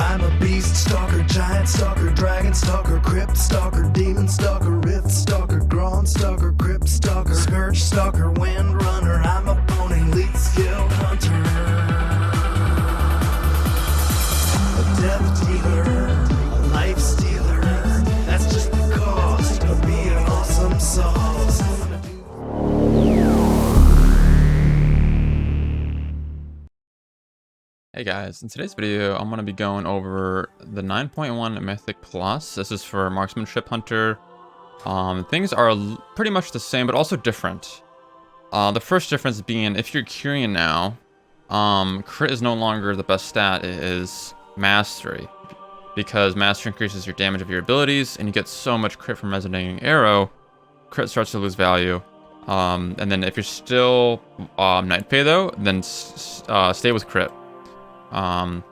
I'm a beast stalker, giant stalker, dragon stalker, crypt stalker, demon stalker, rift stalker, Gron stalker, crypt stalker, scourge stalker, wind runner. I'm a pony, elite skilled hunter, a death dealer, a life stealer. That's just the cost of being awesome sauce. Hey guys, in today's video I'm going to be going over the 9.1 Mythic Plus. This is for Marksmanship Hunter. Things are pretty much the same but also different. The first difference being if you're Curian now, crit is no longer the best stat, it is Mastery. Because Mastery increases your damage of your abilities and you get so much crit from Resonating Arrow, crit starts to lose value. And then if you're still Night Fae though, then stay with crit. And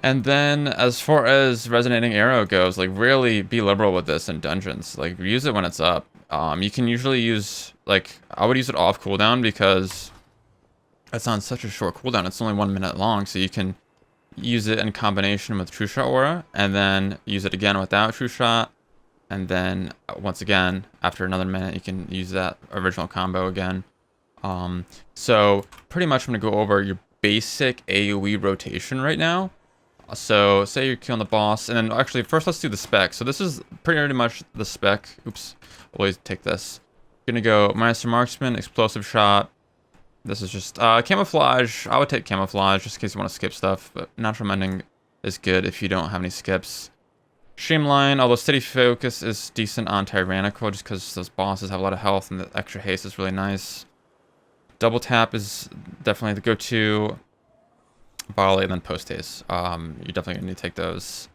then as far as Resonating Arrow goes, like really be liberal with this in dungeons. Like use it when it's up. You can usually use, like, I would use it off cooldown because it's on such a short cooldown. It's only 1 minute long, so you can use it in combination with True Shot Aura, and then use it again without True Shot, and then once again after another minute you can use that original combo again. So pretty much I'm gonna go over your basic AoE rotation right now. So say you're killing the boss, and then actually first let's do the spec. So this is pretty much the spec. Oops, always take this. Gonna go Master Marksman, Explosive Shot. This is just camouflage. I would take camouflage just in case you want to skip stuff, but natural mending is good if you don't have any skips. Streamline, although steady focus is decent on tyrannical just because those bosses have a lot of health and the extra haste is really nice. Double tap is definitely the go-to. Volley and then post haste. You're definitely gonna need to take those.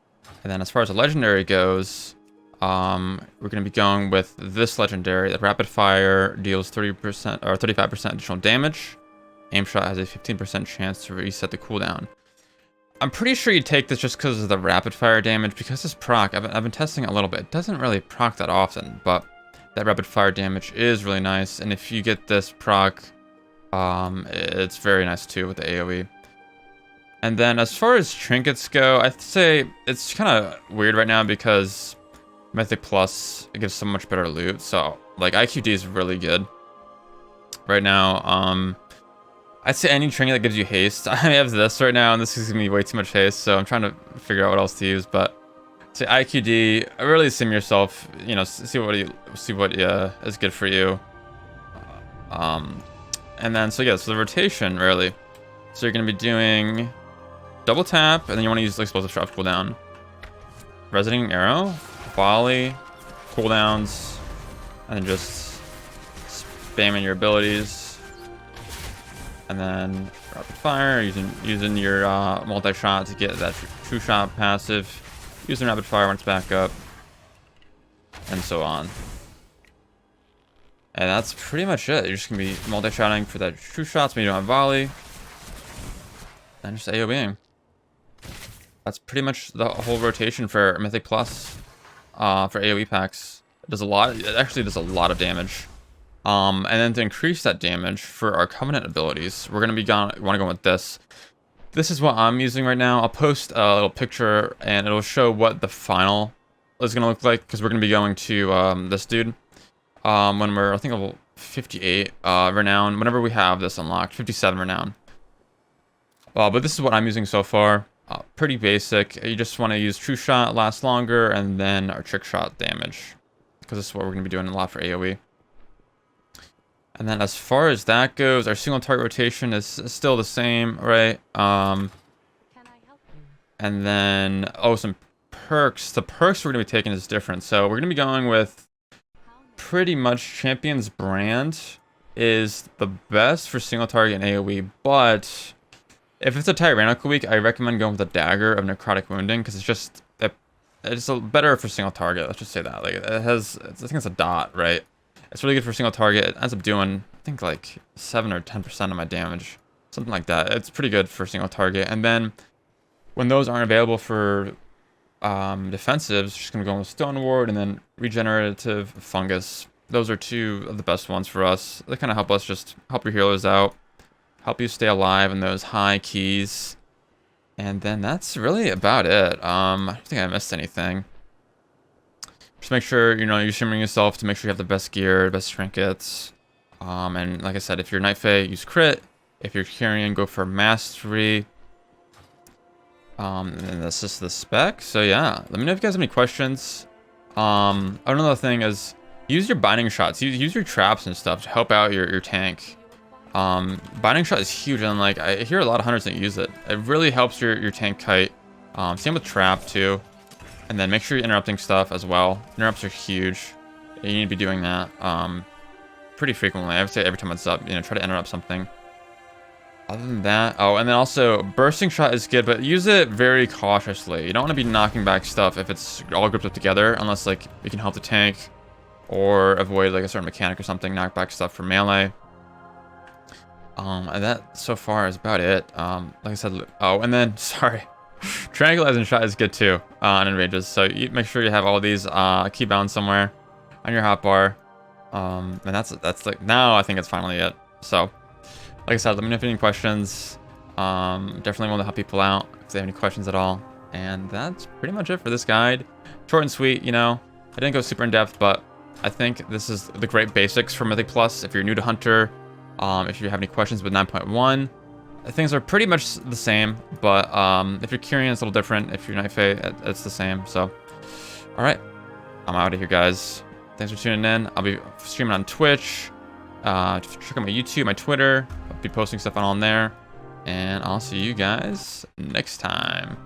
And then as far as a legendary goes, we're gonna be going with this legendary. The rapid fire deals 30% or 35% additional damage. Aim shot has a 15% chance to reset the cooldown. I'm pretty sure you take this just because of the rapid fire damage, because this proc, I've been testing it a little bit. It doesn't really proc that often, but that rapid fire damage is really nice. And if you get this proc, it's very nice too with the AoE. And then as far as trinkets go, I'd say it's kind of weird right now because Mythic Plus, it gives so much better loot. So like IQD is really good right now. I'd say any trinket that gives you haste. I have this right now and this is gonna be way too much haste, so I'm trying to figure out what else to use. But say IQD, really sim yourself, you know, see what is good for you. And then, so yeah, so the rotation, really. So you're going to be doing double tap, and then you want to use the explosive shot cooldown. Resonating Arrow, volley, cooldowns, and then just spamming your abilities. And then rapid fire, using your multi-shot to get that true shot passive. Using rapid fire when it's back up. And so on. And that's pretty much it. You're just going to be multi-shotting for that true shots when you don't have volley. And just AoEing. That's pretty much the whole rotation for Mythic Plus. For AoE packs. It does a lot. It actually does a lot of damage. And then to increase that damage for our Covenant abilities, we're going to want to go with this. This is what I'm using right now. I'll post a little picture and it'll show what the final is going to look like, because we're going to be going to this dude. When we're, I think, level 58 renown, whenever we have this unlocked, 57 renown. But this is what I'm using so far. Pretty basic. You just want to use true shot, last longer, and then our trick shot damage, because this is what we're going to be doing a lot for AoE. And then as far as that goes, our single target rotation is still the same, right? And then, oh, some perks. The perks we're going to be taking is different. So we're going to be going with pretty much Champion's Brand is the best for single target and AoE, but if it's a tyrannical week, I recommend going with the Dagger of Necrotic Wounding, because it's better for single target. Let's just say that. Like, it has, I think it's a dot, right? It's really good for single target. It ends up doing, I think, like 7 or 10% of my damage, something like that. It's pretty good for single target. And then when those aren't available for defensives, just gonna go with Stone Ward and then Regenerative Fungus. Those are two of the best ones for us. They kind of help us just help your healers out, help you stay alive in those high keys. And then that's really about it. I don't think I missed anything. Just make sure, you know, you're shimmering yourself to make sure you have the best gear, best trinkets. And like I said, if you're Night Fae, use crit. If you're carrying, go for mastery. And then that's just the spec. So yeah, let me know if you guys have any questions. Another thing is use your binding shots. Use your traps and stuff to help out your tank. Binding shot is huge, and like I hear a lot of hunters that use it. It really helps your tank kite. Same with trap too. And then make sure you're interrupting stuff as well. Interrupts are huge. You need to be doing that pretty frequently. I would say every time it's up, you know, try to interrupt something. Other than that, oh, and then also bursting shot is good, but use it very cautiously. You don't want to be knocking back stuff if it's all grouped up together, unless like you can help the tank or avoid like a certain mechanic or something. Knock back stuff for melee. And that so far is about it. Like I said, oh, and then sorry, triangulizing shot is good too in ranges. So you make sure you have all these key bound somewhere on your hotbar. And that's like now I think it's finally it. So. Like I said, let me know if you have any questions. Definitely want to help people out if they have any questions at all. And that's pretty much it for this guide. Short and sweet, you know. I didn't go super in depth, but I think this is the great basics for Mythic Plus. If you're new to Hunter, if you have any questions with 9.1, things are pretty much the same. But if you're Kyrian, it's a little different. If you're Night Fae, it's the same. So, all right, I'm out of here, guys. Thanks for tuning in. I'll be streaming on Twitch. Check out my YouTube, my Twitter. I'll be posting stuff on there. And I'll see you guys next time.